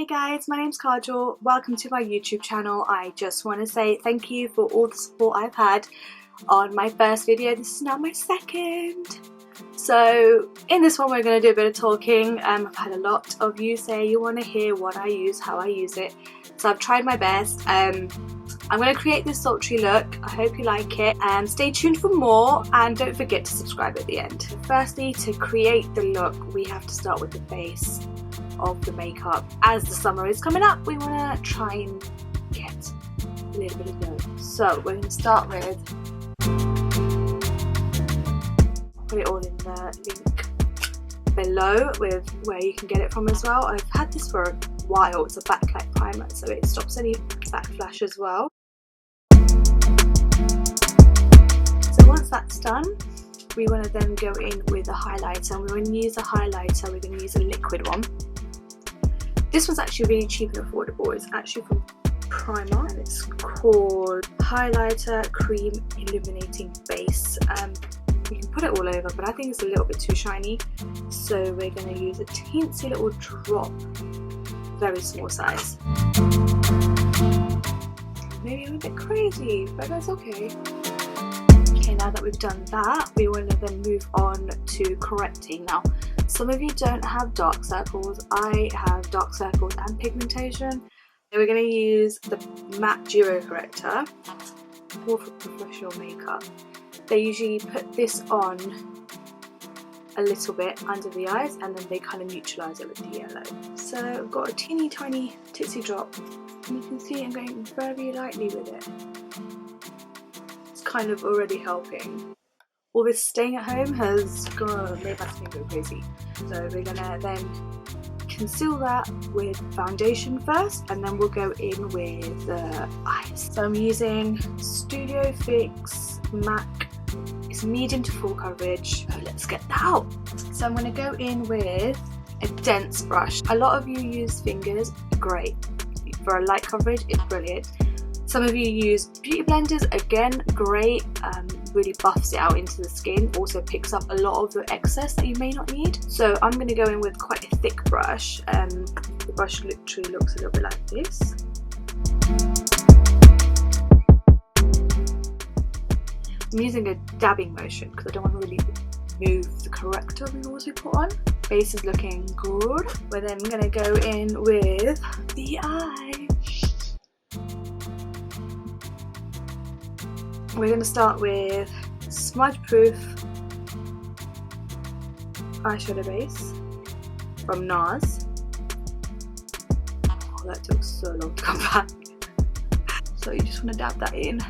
guys, my name's Kajal. Welcome to my YouTube channel. I just want to say thank you for all the support I've had on my first video. This is now my second. So in this one we're going to do a bit of talking. I've had a lot of you say you want to hear what I use, how I use it. So I've tried my best. I'm going to create this sultry look. I hope you like it, and stay tuned for more, and don't forget to subscribe at the end. Firstly, to create the look we have to start with the base of the makeup. As the summer is coming up, we want to try and get a little bit of glow. So we're going to start with, put it all in the link below with where you can get it from as well. I've had this for a while. It's a backlight primer, so it stops any backflash as well. So once that's done, we want to then go in with a highlighter, and we're going to use a highlighter. We're going to use a liquid one. This one's actually really cheap and affordable. It's actually from Primark, and it's called Highlighter Cream Illuminating Base. You can put it all over, but I think it's a little bit too shiny, so we're going to use a teensy little drop, very small size. Maybe I'm a bit crazy, but that's okay. Okay, now that we've done that, we want to then move on to correcting. Now, some of you don't have dark circles. I have dark circles and pigmentation. So we're going to use the matte duo corrector for professional makeup. They usually put this on a little bit under the eyes, and then they kind of neutralise it with the yellow. So I've got a teeny tiny titsy drop, and you can see I'm going very lightly with it. It's kind of already helping. All this staying at home has made my skin go crazy. So we're gonna then conceal that with foundation first, and then we'll go in with the eyes. So I'm using Studio Fix MAC. It's medium to full coverage. So let's get that out. So I'm gonna go in with a dense brush. A lot of you use fingers, great. For a light coverage, it's brilliant. Some of you use beauty blenders, again, great. Really buffs it out into the skin, also picks up a lot of the excess that you may not need. So I'm going to go in with quite a thick brush. The brush literally looks a little bit like this. I'm using a dabbing motion because I don't want to really move the corrector we also put on. Base is looking good. We're then going to go in with the eye. We're going to start with smudge proof eyeshadow base from NARS. Oh, that took so long to come back. So you just want to dab that in.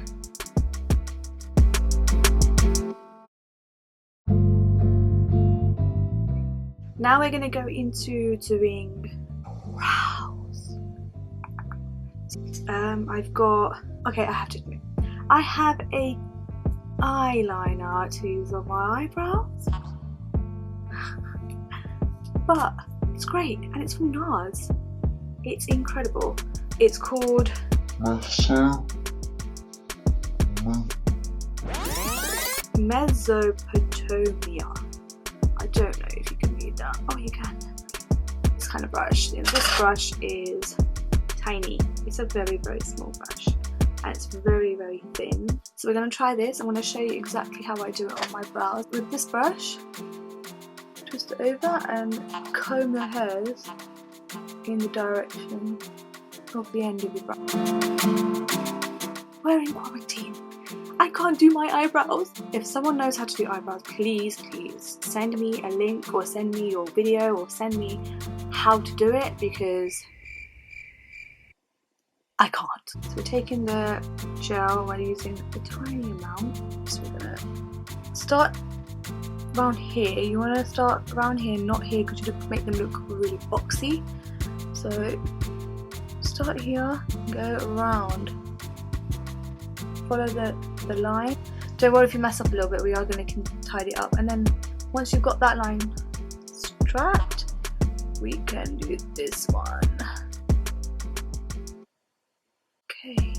Now we're going to go into doing brows. I have to admit, I have a eyeliner to use on my eyebrows, but it's great, and it's from NARS. It's incredible. It's called Mesopotamia. I don't know if you can read that. Oh, you can. This kind of brush. This brush is tiny. It's a very, very small brush, and it's very, very thin. So we're going to try this. I'm going to show you exactly how I do it on my brows. With this brush, twist it over and comb the hairs in the direction of the end of your brow. We're in quarantine. I can't do my eyebrows. If someone knows how to do eyebrows, please send me a link, or send me your video, or send me how to do it, because I can't. So we're taking the gel, we're using a tiny amount. So we're gonna start around here. You wanna start around here, not here, because you make them look really boxy. So start here, go around. Follow the line. Don't worry if you mess up a little bit, we are gonna tidy it up. And then once you've got that line strapped, we can do this one. Okay,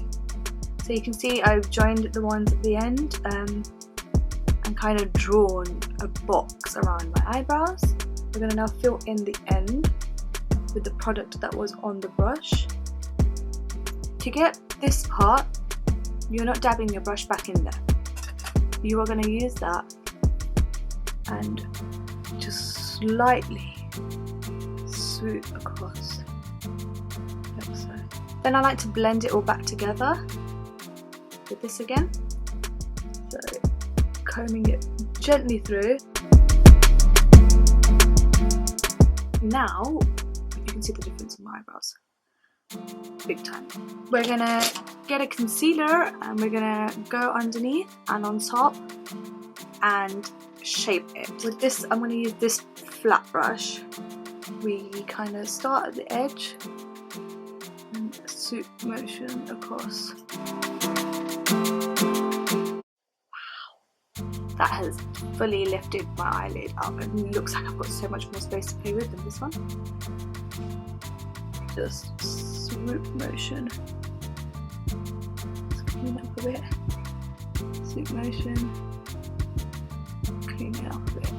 so you can see I've joined the ones at the end and kind of drawn a box around my eyebrows. We're going to now fill in the end with the product that was on the brush. To get this part, you're not dabbing your brush back in there. You are going to use that and just slightly swoop across, like so. Then I like to blend it all back together with this again. So combing it gently through. Now you can see the difference in my eyebrows. Big time. We're gonna get a concealer and we're gonna go underneath and on top and shape it. With this, I'm gonna use this flat brush. We kind of start at the edge and swoop motion across. That has fully lifted my eyelid up and it looks like I've got so much more space to play with than this one. Just swoop motion. Let's clean it up a bit. Swoop motion. Clean it up a bit.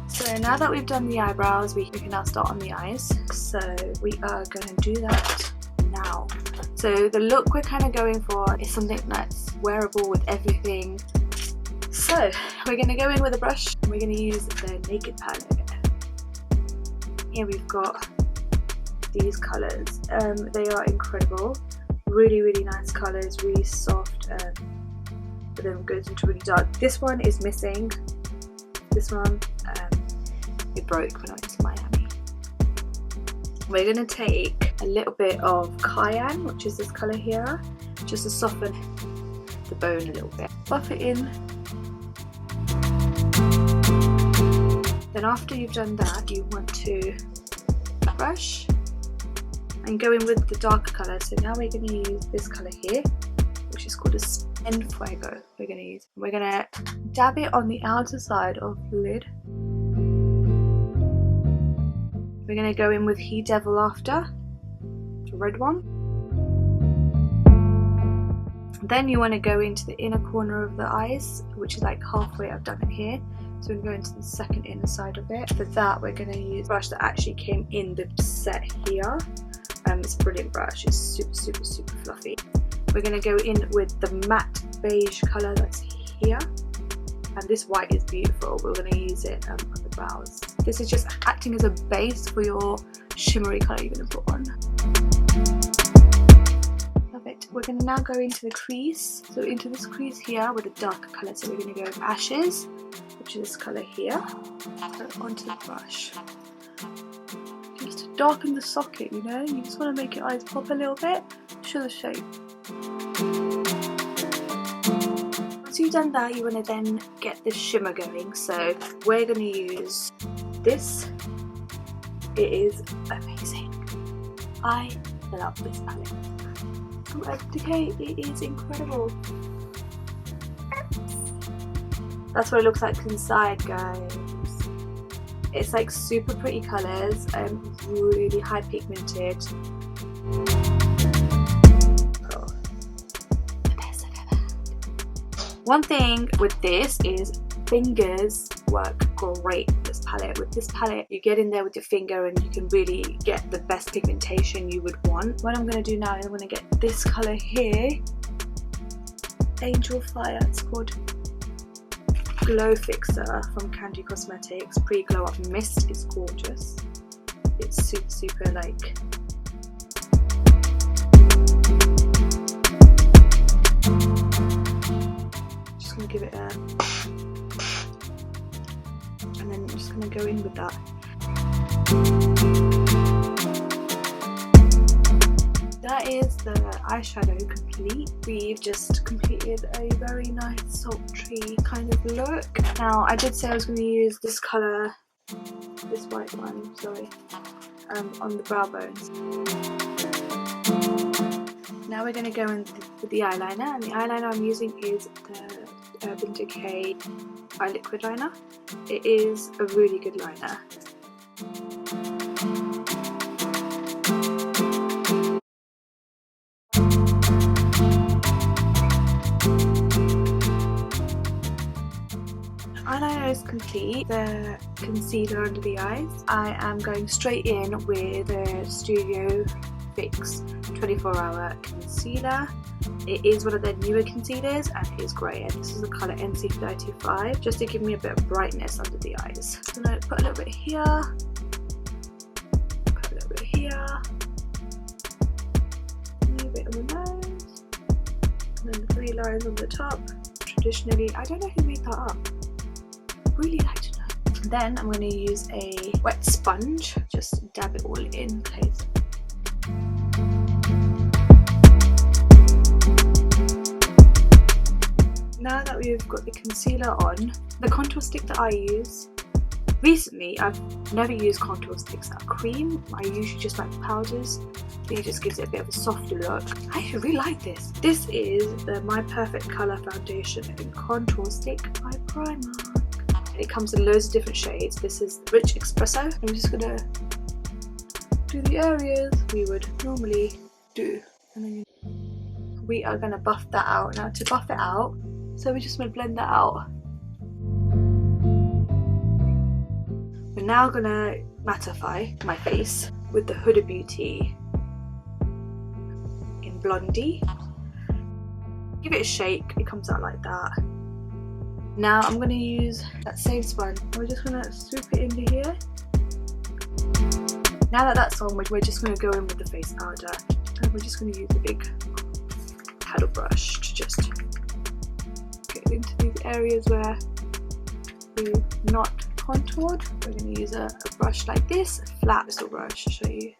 So now that we've done the eyebrows, we can now start on the eyes. So we are going to do that now. So the look we're kind of going for is something that's wearable with everything. So we're going to go in with a brush and we're going to use the Naked palette. Here we've got these colours. They are incredible. Really, really nice colours, really soft, but then goes into really dark. This one is missing. This one, it broke when I went to Miami. We're going to take a little bit of cayenne, which is this colour here, just to soften the bone a little bit. Buff it in. Then after you've done that, you want to brush and go in with the darker colour. So now we're going to use this colour here, which is called a enquires. We're going to use. We're going to dab it on the outer side of the lid. We're going to go in with He Devil after, the red one. Then you want to go into the inner corner of the eyes, which is like halfway. I've done it here. So we're going to go into the second inner side of it. For that, we're going to use a brush that actually came in the set here. It's a brilliant brush. It's super, super, super fluffy. We're going to go in with the matte beige colour that's here. And this white is beautiful. We're going to use it on the brows. This is just acting as a base for your shimmery colour you're going to put on. Love it. We're going to now go into the crease. So into this crease here with a darker colour. So we're going to go with Ashes, which is this colour here. So onto the brush. Just to darken the socket, you know? You just want to make your eyes pop a little bit. Show the shape. Once you've done that, you want to then get the shimmer going. So we're going to use this. It is amazing. I love this palette. From Urban Decay, it is incredible. That's what it looks like inside, guys. It's like super pretty colours, really high pigmented. Oh, the best I've ever had. One thing with this is fingers work great with this palette. With this palette, you get in there with your finger and you can really get the best pigmentation you would want. What I'm going to do now is I'm going to get this colour here, Angel Fire, it's called. Glow Fixer from Candy Cosmetics. Pre-Glow Up Mist is gorgeous. It's super, super like... Just going to give it a... And then I'm just going to go in with that. That is the eyeshadow complete. We've just completed a very nice sultry kind of look. Now, I did say I was going to use this colour, this white one, sorry, on the brow bones. Now we're going to go in with the eyeliner, and the eyeliner I'm using is the Urban Decay Eye Liquid Liner. It is a really good liner. Eyeliner almost complete the concealer under the eyes. I am going straight in with the Studio Fix 24-hour concealer. It is one of their newer concealers and it is great, and this is the colour NC35, just to give me a bit of brightness under the eyes. I'm going to put a little bit here, put a little bit here, a little bit on the nose, and then 3 lines on the top. Traditionally, I don't know who made that up. I'd really like to know. Then I'm going to use a wet sponge, just dab it all in place. Now that we've got the concealer on, the contour stick that I use, recently I've never used contour sticks that are cream. I usually just like the powders. I think it just gives it a bit of a softer look. I actually really like this. This is the My Perfect Colour Foundation in Contour Stick by Primark. It comes in loads of different shades. This is Rich Espresso. I'm just gonna do the areas we would normally do. And then we are gonna buff that out. Now to buff it out, so we're just going to blend that out. We're now going to mattify my face with the Huda Beauty in Blondie. Give it a shake, it comes out like that. Now I'm going to use that same sponge. We're just going to swoop it into here. Now that that's on, we're just going to go in with the face powder. And we're just going to use a big paddle brush to just into these areas where we've not contoured. We're going to use a brush like this, a flat little brush to show you.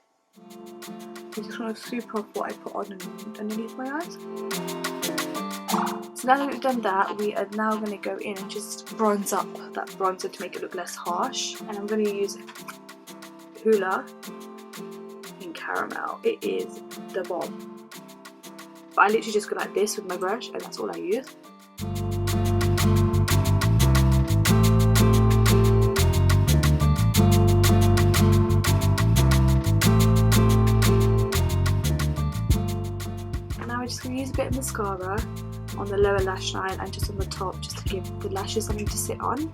I just want to swoop off what I put on underneath my eyes. So now that we've done that, we are now going to go in and just bronze up that bronzer to make it look less harsh. And I'm going to use Hoola in Caramel. It is the bomb. But I literally just go like this with my brush and that's all I use. We're just going to use a bit of mascara on the lower lash line and just on the top, just to give the lashes something to sit on.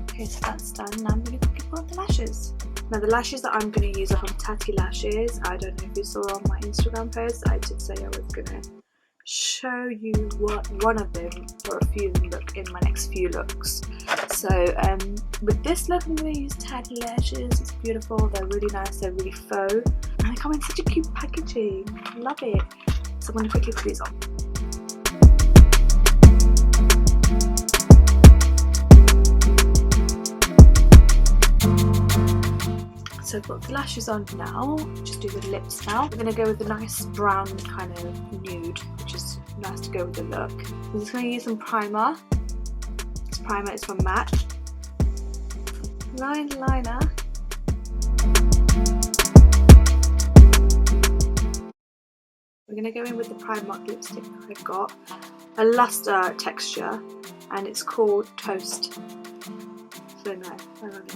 Okay, so that's done. Now I'm going to quickly put on the lashes. Now the lashes that I'm going to use are from Tati Lashes. I don't know if you saw on my Instagram post, I did say I was going to show you what one of them or a few of them look in my next few looks. So with this look I'm going to use Tati Lashes. It's beautiful, they're really nice, they're really faux, and they come in such a cute packaging. I love it. So I'm going to quickly put these on. So I've got the lashes on now, just do the lips now. We're going to go with a nice brown kind of nude, which is nice to go with the look. I'm just going to use some primer. This primer is from MAC. Liner. We're going to go in with the Primark lipstick that I've got. A luster texture, and it's called Toast. So nice, I love it.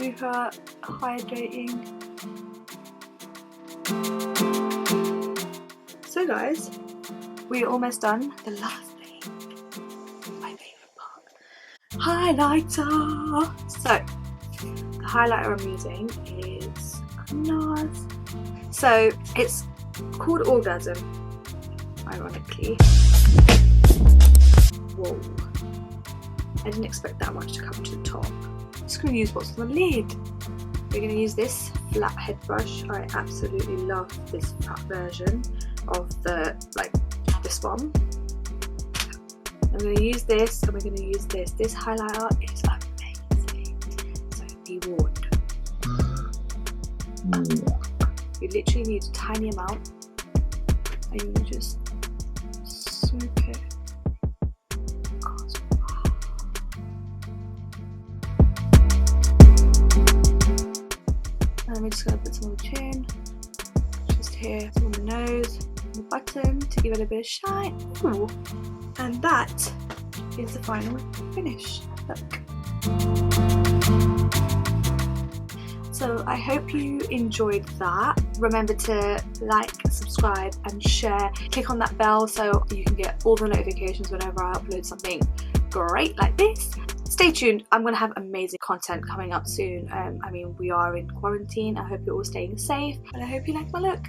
Super hydrating. So guys, we're almost done. The last thing, my favourite part, highlighter. So the highlighter I'm using is NARS. So it's called Orgasm, ironically. Whoa, I didn't expect that much to come to the top. I'm just going to use what's on the lid. We're going to use this flat head brush. I absolutely love this flat version of this one. I'm going to use this and we're going to use this. This highlighter is amazing. So be warned. You literally need a tiny amount and you just swoop it. And we're just going to put some on the chin, just here, some on the nose, on the bottom to give it a bit of shine. Ooh. And that is the final finish look. So I hope you enjoyed that. Remember to like, subscribe and share. Click on that bell so you can get all the notifications whenever I upload something great like this. Stay tuned, I'm going to have amazing content coming up soon. I mean, we are in quarantine. I hope you're all staying safe and I hope you like my look.